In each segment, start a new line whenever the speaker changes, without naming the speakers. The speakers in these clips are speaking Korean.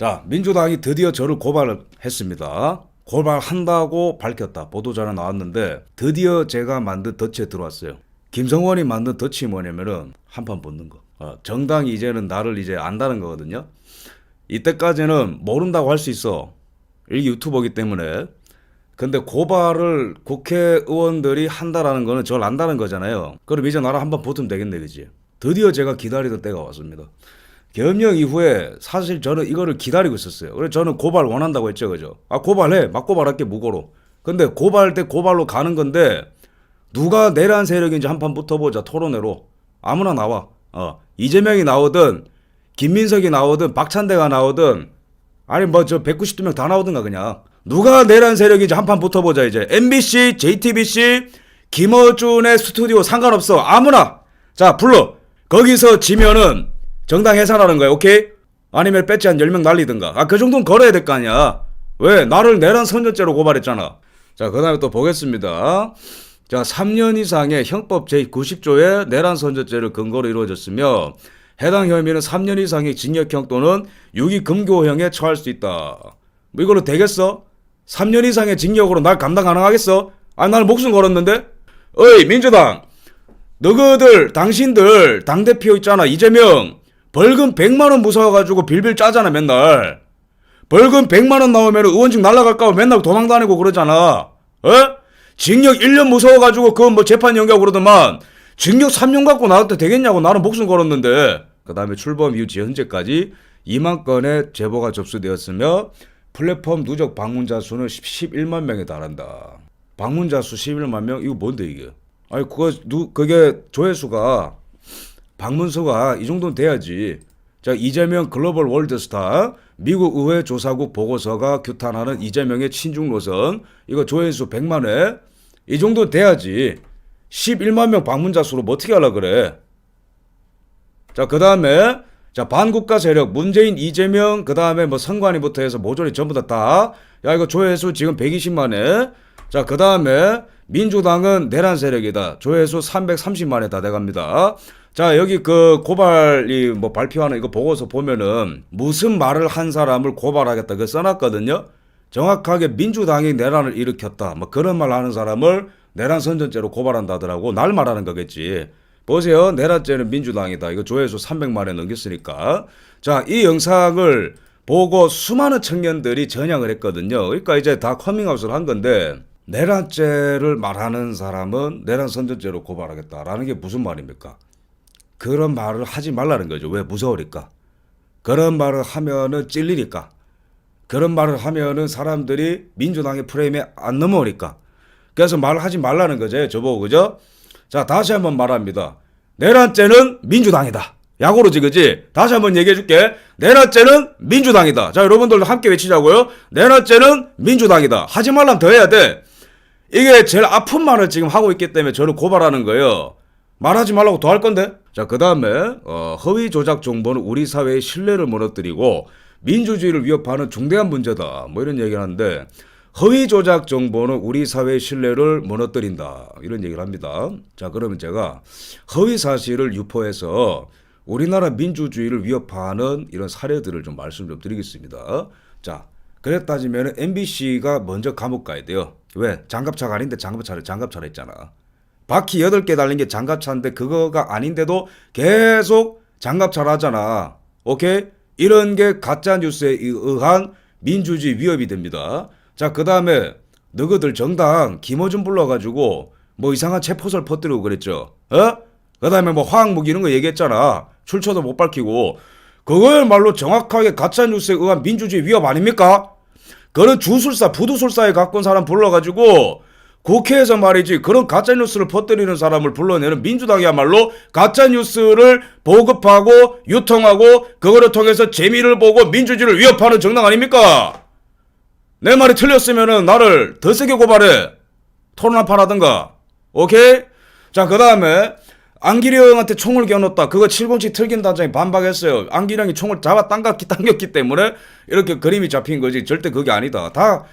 자, 민주당이 드디어 저를 고발을 했습니다. 고발한다고 밝혔다. 보도자료 나왔는데 드디어 제가 만든 덫에 들어왔어요. 김성원이 만든 덫이 뭐냐면은 한판 붙는 거. 정당이 이제는 나를 이제 안다는 거거든요. 이때까지는 모른다고 할 수 있어. 이게 유튜버기 때문에. 근데 고발을 국회의원들이 한다라는 거는 저를 안다는 거잖아요. 그럼 이제 나랑 한번 붙으면 되겠네, 그지? 드디어 제가 기다리던 때가 왔습니다. 계엄령 이후에 사실 저는 이거를 기다리고 있었어요. 그래서 저는 고발 원한다고 했죠, 그죠? 고발해. 막 고발할게, 무고로. 근데 고발 때 고발로 가는 건데 누가 내란 세력인지 한판 붙어보자, 토론회로. 아무나 나와. 이재명이 나오든 김민석이 나오든 박찬대가 나오든 아니 뭐 저 192명 다 나오든가 그냥. 누가 내란 세력인지 한판 붙어보자 이제. MBC, JTBC, 김어준의 스튜디오 상관없어. 아무나. 자, 불러. 거기서 지면은 정당 해산하는 거야, 오케이? 아니면 배지 한 10명 날리든가. 그 정도는 걸어야 될 거 아니야. 왜? 나를 내란 선전죄로 고발했잖아. 자, 그 다음에 또 보겠습니다. 자, 3년 이상의 형법 제90조의 내란 선전죄를 근거로 이루어졌으며 해당 혐의는 3년 이상의 징역형 또는 유기금고형에 처할 수 있다. 뭐 이걸로 되겠어? 3년 이상의 징역으로 날 감당 가능하겠어? 나는 목숨 걸었는데? 어이, 민주당. 너희들, 당신들, 당대표 있잖아, 이재명. 벌금 100만원 무서워가지고 빌빌 짜잖아, 맨날. 벌금 100만원 나오면 의원직 날라갈까 봐 맨날 도망 다니고 그러잖아. 징역 1년 무서워가지고 그건 뭐 재판 연기하고 그러더만 징역 3년 갖고 나올 때 되겠냐고. 나는 목숨 걸었는데. 그 다음에 출범 이후 현재까지 2만 건의 제보가 접수되었으며 플랫폼 누적 방문자 수는 11만 명에 달한다. 방문자 수 11만 명? 이거 뭔데 이게? 그게 조회수가 방문수가 이 정도는 돼야지. 자, 이재명 글로벌 월드스타 미국 의회 조사국 보고서가 규탄하는 이재명의 친중 노선, 이거 조회수 100만 회, 이 정도는 돼야지. 11만 명 방문자 수로 뭐 어떻게 하려 그래? 자, 그 다음에 자, 반국가 세력 문재인, 이재명, 그 다음에 뭐 선관위부터 해서 모조리 전부 다 야, 이거 조회수 지금 120만 회. 자, 그 다음에 민주당은 내란 세력이다. 조회수 330만 회 다 돼갑니다. 자, 여기 그 고발이 뭐 발표하는 이거 보고서 보면은 무슨 말을 한 사람을 고발하겠다 그 써놨거든요. 정확하게 민주당이 내란을 일으켰다 뭐 그런 말 하는 사람을 내란 선전죄로 고발한다더라고. 날 말하는 거겠지. 보세요. 내란죄는 민주당이다. 이거 조회수 300만 회 넘겼으니까. 자, 이 영상을 보고 수많은 청년들이 전향을 했거든요. 그러니까 이제 다 커밍아웃을 한 건데, 내란죄를 말하는 사람은 내란 선전죄로 고발하겠다라는 게 무슨 말입니까? 그런 말을 하지 말라는 거죠. 왜? 무서우니까. 그런 말을 하면은 찔리니까. 그런 말을 하면은 사람들이 민주당의 프레임에 안 넘어오니까. 그래서 말을 하지 말라는 거죠. 저보고, 그죠? 자, 다시 한번 말합니다. 내란죄는 민주당이다. 약오로지, 그지? 다시 한번 얘기해 줄게. 내란죄는 민주당이다. 자, 여러분들도 함께 외치자고요. 내란죄는 민주당이다. 하지 말라면 더 해야 돼. 이게 제일 아픈 말을 지금 하고 있기 때문에 저를 고발하는 거예요. 말하지 말라고 더 할 건데? 자, 그 다음에 허위 조작 정보는 우리 사회의 신뢰를 무너뜨리고 민주주의를 위협하는 중대한 문제다. 뭐 이런 얘기를 하는데, 허위 조작 정보는 우리 사회의 신뢰를 무너뜨린다. 이런 얘기를 합니다. 자, 그러면 제가 허위 사실을 유포해서 우리나라 민주주의를 위협하는 이런 사례들을 좀 말씀 좀 드리겠습니다. 자, 그래 따지면 MBC가 먼저 감옥 가야 돼요. 왜? 장갑차가 아닌데 장갑차라 했잖아. 바퀴 8개 달린 게 장갑차인데 그거가 아닌데도 계속 장갑차를 하잖아. 오케이? 이런 게 가짜뉴스에 의한 민주주의 위협이 됩니다. 자, 그 다음에 너희들 정당 김어준 불러가지고 뭐 이상한 체포설 퍼뜨리고 그랬죠. 그 다음에 뭐 화학무기 이런 거 얘기했잖아. 출처도 못 밝히고. 그거야말로 정확하게 가짜뉴스에 의한 민주주의 위협 아닙니까? 그런 주술사, 부두술사에 갖고 온 사람 불러가지고 국회에서 말이지 그런 가짜뉴스를 퍼뜨리는 사람을 불러내는 민주당이야말로 가짜뉴스를 보급하고 유통하고 그거를 통해서 재미를 보고 민주주의를 위협하는 정당 아닙니까? 내 말이 틀렸으면은 나를 더 세게 고발해. 토론 한 판 하든가. 오케이? 자, 그 다음에 안기령한테 총을 겨눴다. 그거 707 특임 단장이 반박했어요. 안기령이 총을 당겼기 때문에 이렇게 그림이 잡힌 거지. 절대 그게 아니다.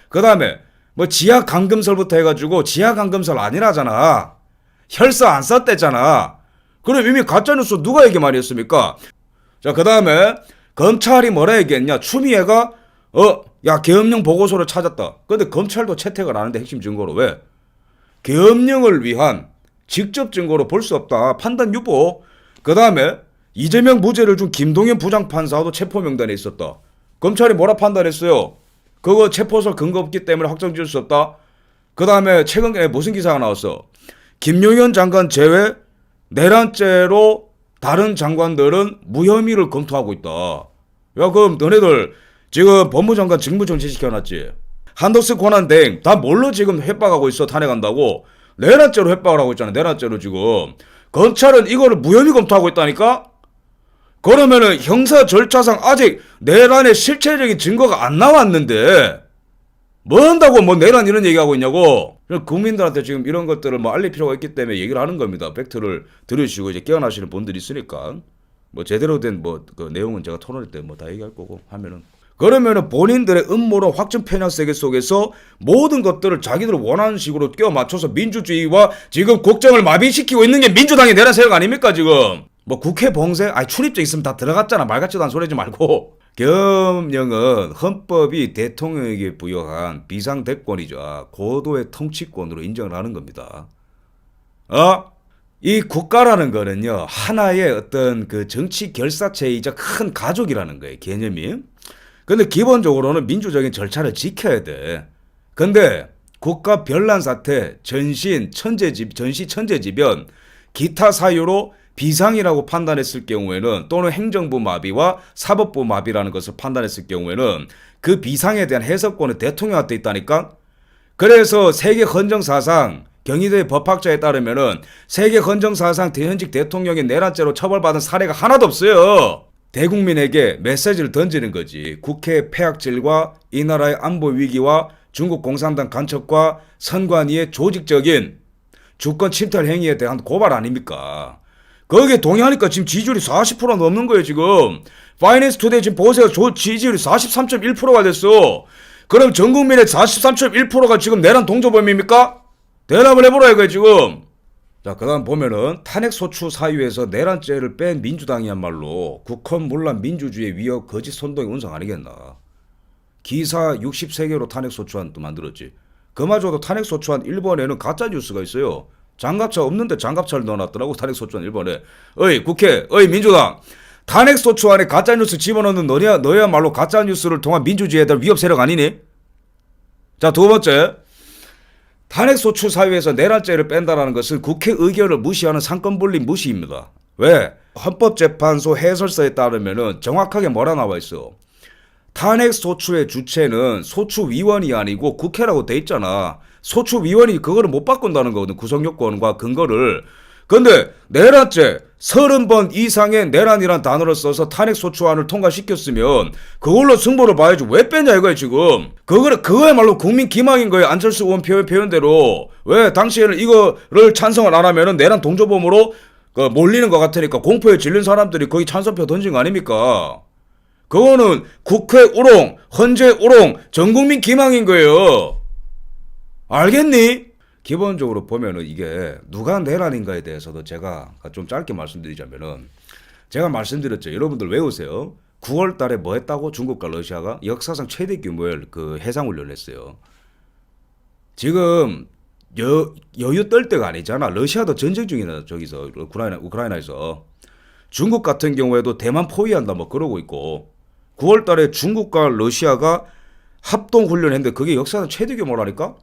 그 다음에 뭐 지하 감금설부터 해가지고 지하 감금설 아니라잖아. 혈서 안 썼댔잖아. 그럼 이미 가짜뉴스 누가 얘기 많이 했습니까? 자, 그 다음에 검찰이 뭐라 얘기했냐? 추미애가 야 계엄령 보고서를 찾았다. 근데 검찰도 채택을 안 하는데 핵심 증거로 왜? 계엄령을 위한 직접 증거로 볼 수 없다. 판단 유보. 그 다음에 이재명 무죄를 준 김동연 부장판사도 체포 명단에 있었다. 검찰이 뭐라 판단했어요? 그거 체포설 근거 없기 때문에 확정 지을 수 없다. 그 다음에 최근에 무슨 기사가 나왔어? 김용현 장관 제외 내란죄로 다른 장관들은 무혐의를 검토하고 있다. 야 그럼 너네들 지금 법무장관 직무정지 시켜놨지? 한덕수 권한대행 다 뭘로 지금 협박하고 있어? 탄핵한다고? 내란죄로 협박을 하고 있잖아. 내란죄로 지금. 검찰은 이거를 무혐의 검토하고 있다니까? 그러면은 형사 절차상 아직 내란의 실체적인 증거가 안 나왔는데 뭐 한다고 뭐 내란 이런 얘기하고 있냐고. 국민들한테 지금 이런 것들을 뭐 알릴 필요가 있기 때문에 얘기를 하는 겁니다. 팩트를 들으시고 이제 깨어나시는 분들이 있으니까 뭐 제대로 된 뭐 그 내용은 제가 토론할 때 뭐 다 얘기할 거고 하면은. 그러면은 본인들의 음모론 확증 편향 세계 속에서 모든 것들을 자기들 원하는 식으로 끼워 맞춰서 민주주의와 지금 국정을 마비시키고 있는 게 민주당의 내란 세력 아닙니까 지금? 뭐 국회 봉쇄? 아니 출입증 있으면 다 들어갔잖아. 말 같지도 않은 소리 하지 말고. 계엄령은 헌법이 대통령에게 부여한 비상대권이자 고도의 통치권으로 인정을 하는 겁니다. 이 국가라는 거는요 하나의 어떤 그 정치 결사체이자 큰 가족이라는 거예요 개념이. 근데 기본적으로는 민주적인 절차를 지켜야 돼. 근데 국가 변란 사태, 전시 천재지변, 기타 사유로 비상이라고 판단했을 경우에는 또는 행정부 마비와 사법부 마비라는 것을 판단했을 경우에는 그 비상에 대한 해석권은 대통령한테 있다니까. 그래서 세계 헌정사상 경희대 법학자에 따르면은 세계 헌정사상 현직 대통령이 내란죄로 처벌받은 사례가 하나도 없어요. 대국민에게 메시지를 던지는 거지. 국회 폐악질과 이 나라의 안보 위기와 중국 공산당 간첩과 선관위의 조직적인 주권 침탈 행위에 대한 고발 아닙니까? 거기에 동의하니까 지금 지지율이 40% 넘는 거예요 지금. 파이낸스 투데이 지금 보세요. 지지율이 43.1%가 됐어. 그럼 전 국민의 43.1%가 지금 내란 동조범입니까? 대답을 해보라 이거예요 지금. 자, 그 다음 보면은 탄핵소추 사유에서 내란죄를 뺀 민주당이야말로 국헌문란 민주주의 위협 거짓 선동의 운상 아니겠나. 기사 63개로 탄핵소추안 또 만들었지. 그마저도 탄핵소추안 1번에는 가짜뉴스가 있어요. 장갑차 없는데 장갑차를 넣어놨더라고. 탄핵소추안 1번에. 어이 국회, 어이 민주당, 탄핵소추안에 가짜뉴스 집어넣는 너야말로 가짜뉴스를 통한 민주주의에 대한 위협 세력 아니니? 자, 두 번째, 탄핵소추 사유에서 내란죄를 뺀다라는 것은 국회 의결을 무시하는 상권분리 무시입니다. 왜? 헌법재판소 해설서에 따르면은 정확하게 뭐라 나와 있어? 탄핵소추의 주체는 소추위원이 아니고 국회라고 돼 있잖아. 소추위원이 그거를 못 바꾼다는 거거든. 구성요건과 근거를. 근데 내란죄 30번 이상의 내란이란 단어를 써서 탄핵소추안을 통과시켰으면 그걸로 승부를 봐야지 왜 빼냐 이거야 지금. 그거야말로 국민 기망인 거예요. 안철수 의원 표현대로. 왜 당시에는 이거를 찬성을 안 하면은 내란 동조범으로 몰리는 것 같으니까 공포에 질린 사람들이 거기 찬성표 던진 거 아닙니까? 그거는 국회 우롱, 헌재 우롱, 전국민 기망인 거예요. 알겠니? 기본적으로 보면은 이게 누가 내란인가에 대해서도 제가 좀 짧게 말씀드리자면은 제가 말씀드렸죠. 여러분들 외우세요. 9월 달에 뭐 했다고? 중국과 러시아가 역사상 최대 규모의 그 해상훈련을 했어요. 지금 여유 떨 때가 아니잖아. 러시아도 전쟁 중이다. 저기서 우크라이나에서. 중국 같은 경우에도 대만 포위한다 뭐 그러고 있고. 9월 달에 중국과 러시아가 합동훈련했는데 그게 역사상 최대 규모라니까?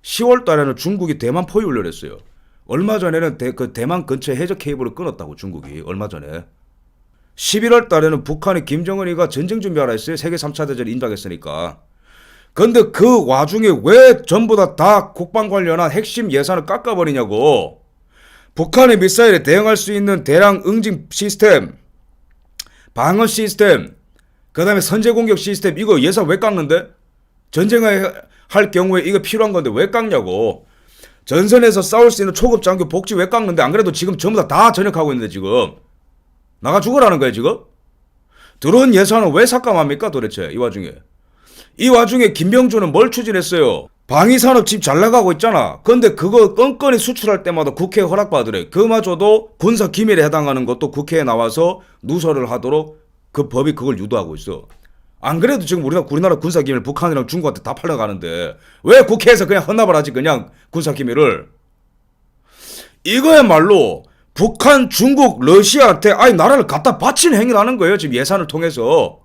10월 달에는 중국이 대만 포위 훈련을 했어요. 얼마 전에는 그 대만 근처에 해저 케이블을 끊었다고 중국이 얼마 전에. 11월 달에는 북한이 김정은이가 전쟁 준비하라 했어요. 세계 3차 대전 인정했으니까. 근데 그 와중에 왜 전부 다 국방 관련한 핵심 예산을 깎아버리냐고. 북한의 미사일에 대응할 수 있는 대량 응징 시스템, 방어 시스템, 그 다음에 선제 공격 시스템 이거 예산 왜 깎는데? 전쟁을 할 경우에 이거 필요한 건데 왜 깎냐고. 전선에서 싸울 수 있는 초급 장교 복지 왜 깎는데? 안 그래도 지금 전부 다 전역하고 있는데 지금 나가 죽으라는 거야 지금? 드론 예산은 왜 삭감합니까 도대체 이 와중에? 이 와중에 김병준은 뭘 추진했어요? 방위산업 집 잘 나가고 있잖아. 근데 그거 건건이 수출할 때마다 국회에 허락받으래. 그마저도 군사 기밀에 해당하는 것도 국회에 나와서 누설을 하도록 그 법이 그걸 유도하고 있어. 안 그래도 지금 우리나라 군사기밀 북한이랑 중국한테 다 팔려가는데 왜 국회에서 그냥 헌납을 하지 그냥 군사기밀을. 이거야말로 북한, 중국, 러시아한테 아예 나라를 갖다 바치는 행위를 하는 거예요. 지금 예산을 통해서.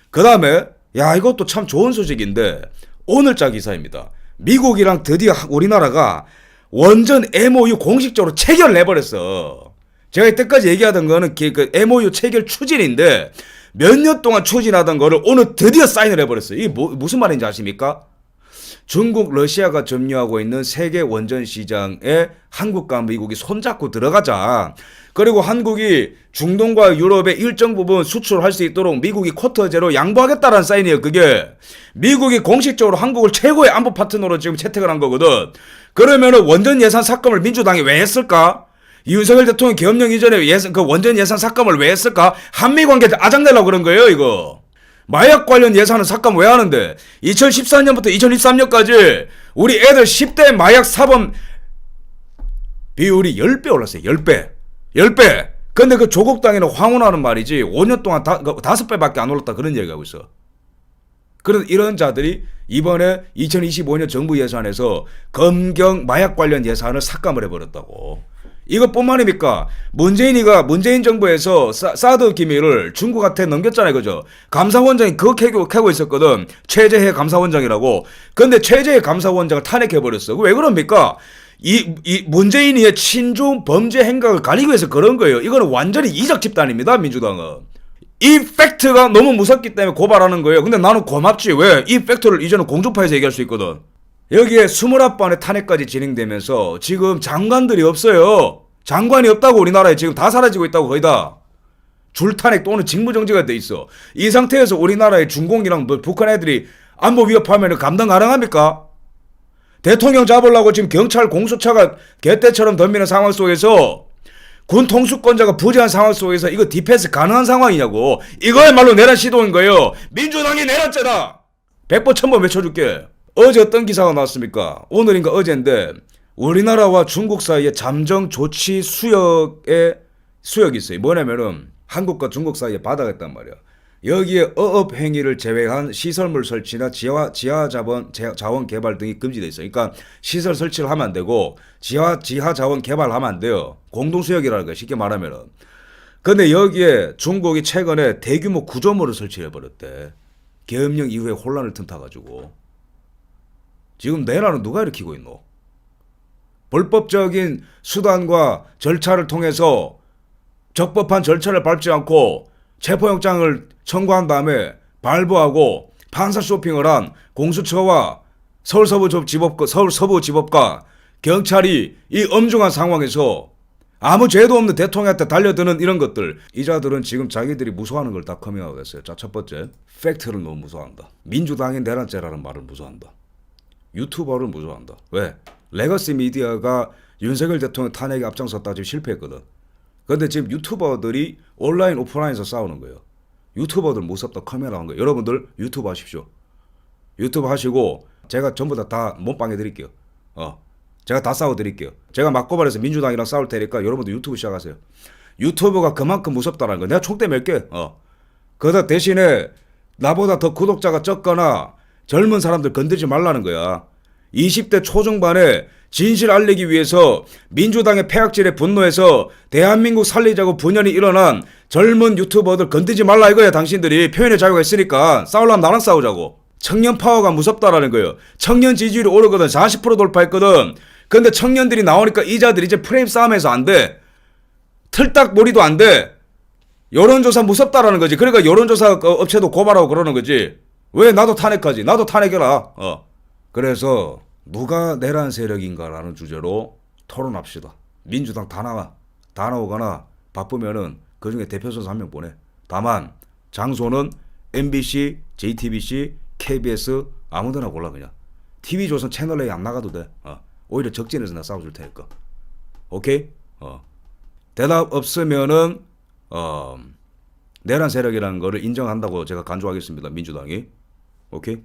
그 다음에 야 이것도 참 좋은 소식인데 오늘자 기사입니다. 미국이랑 드디어 우리나라가 원전 MOU 공식적으로 체결해버렸어. 제가 이때까지 얘기하던 거는 그 MOU 체결 추진인데 몇 년 동안 추진하던 거를 오늘 드디어 사인을 해버렸어요. 이게 무슨 말인지 아십니까? 중국, 러시아가 점유하고 있는 세계 원전 시장에 한국과 미국이 손잡고 들어가자. 그리고 한국이 중동과 유럽의 일정 부분 수출할 수 있도록 미국이 쿼터제로 양보하겠다라는 사인이에요. 그게 미국이 공식적으로 한국을 최고의 안보 파트너로 지금 채택을 한 거거든. 그러면은 원전 예산 삭감을 민주당이 왜 했을까? 윤석열 대통령 계엄령 이전에 그 원전 예산 삭감을 왜 했을까? 한미 관계 아작내려고 그런 거예요, 이거. 마약 관련 예산은 삭감 왜 하는데 2014년부터 2023년까지 우리 애들 10대 마약 사범 비율이 10배 올랐어요. 10배. 10배. 근데 그 조국 당에는 황혼하는 말이지 5년 동안 5배밖에 안 올랐다 그런 얘기하고 있어. 그런 이런 자들이 이번에 2025년 정부 예산에서 검경 마약 관련 예산을 삭감을 해버렸다고. 이것뿐만 아닙니까? 문재인 정부에서 사드 기밀을 중국한테 넘겼잖아요, 그죠? 감사원장이 그거 캐고 있었거든. 최재해 감사원장이라고. 근데 최재해 감사원장을 탄핵해버렸어. 왜 그럽니까? 이 문재인의 친중 범죄 행각을 가리기 위해서 그런 거예요. 이거는 완전히 이적 집단입니다, 민주당은. 이 팩트가 너무 무섭기 때문에 고발하는 거예요. 근데 나는 고맙지. 왜? 이 팩트를 이제는 공중파에서 얘기할 수 있거든. 여기에 21번의 탄핵까지 진행되면서 지금 장관들이 없어요. 장관이 없다고 우리나라에 지금 다 사라지고 있다고 거의 다. 줄탄핵 또는 직무정지가 돼 있어. 이 상태에서 우리나라의 중공이랑 북한 애들이 안보 위협하면 감당 가능합니까? 대통령 잡으려고 지금 경찰 공수처가 개떼처럼 덤비는 상황 속에서 군 통수권자가 부재한 상황 속에서 이거 디펜스 가능한 상황이냐고. 이거야말로 내란 시도인 거예요. 민주당이 내란죄다. 100번 1000번 외쳐줄게. 어제 어떤 기사가 나왔습니까? 오늘인가 어제인데 우리나라와 중국 사이에 잠정 조치 수역이 있어요. 뭐냐면은 한국과 중국 사이에 바다가 있단 말이야. 여기에 어업 행위를 제외한 시설물 설치나 지하 자원 개발 등이 금지돼 있어요. 그러니까 시설 설치를 하면 안 되고 지하 자원 개발하면 안 돼요. 공동수역이라는 거야. 쉽게 말하면은. 근데 여기에 중국이 최근에 대규모 구조물을 설치해 버렸대. 계엄령 이후에 혼란을 틈타가지고. 지금 내란은 누가 일으키고 있노? 불법적인 수단과 절차를 통해서 적법한 절차를 밟지 않고 체포영장을 청구한 다음에 발부하고 판사 쇼핑을 한 공수처와 서울서부지법과 경찰이 이 엄중한 상황에서 아무 죄도 없는 대통령한테 달려드는 이런 것들. 이자들은 지금 자기들이 무서워하는 걸 다 커밍아웃 했어요. 자, 첫 번째, 팩트를 너무 무서워한다. 민주당이 내란죄라는 말을 무서워한다. 유튜버를 무서워한다. 왜? 레거시 미디어가 윤석열 대통령 탄핵에 앞장섰다 지금 실패했거든. 근데 지금 유튜버들이 온라인 오프라인에서 싸우는 거예요. 유튜버들 무섭다 카메라 한 거예요. 여러분들 유튜브 하십시오. 유튜브 하시고 제가 전부 다 몸빵해 드릴게요. 제가 다 싸워 드릴게요. 제가 맞고발해서 민주당이랑 싸울 테니까 여러분들 유튜브 시작하세요. 유튜브가 그만큼 무섭다는 거. 내가 촉대 맬게. 그러다 대신에 나보다 더 구독자가 적거나 젊은 사람들 건드리지 말라는 거야. 20대 초중반에 진실 알리기 위해서 민주당의 폐악질에 분노해서 대한민국 살리자고 분연히 일어난 젊은 유튜버들 건드리지 말라 이거야. 당신들이 표현의 자유가 있으니까 싸우려면 나랑 싸우자고. 청년 파워가 무섭다라는 거예요. 청년 지지율이 오르거든. 40% 돌파했거든. 근데 청년들이 나오니까 이자들이 이제 프레임 싸움에서 안 돼. 틀딱머리도 안 돼. 여론조사 무섭다라는 거지. 그러니까 여론조사 업체도 고발하고 그러는 거지. 왜 나도 탄핵하지? 나도 탄핵해라. 그래서 누가 내란 세력인가라는 주제로 토론합시다. 민주당 다 나오거나 바쁘면은 그중에 대표 선수 한 명 보내. 다만 장소는 MBC, JTBC, KBS 아무데나 골라 그냥. TV조선 채널 A 안 나가도 돼. 오히려 적진에서 나 싸워줄 테니까. 오케이? 대답 없으면은 내란 세력이라는 거를 인정한다고 제가 간주하겠습니다. 민주당이. 오케이?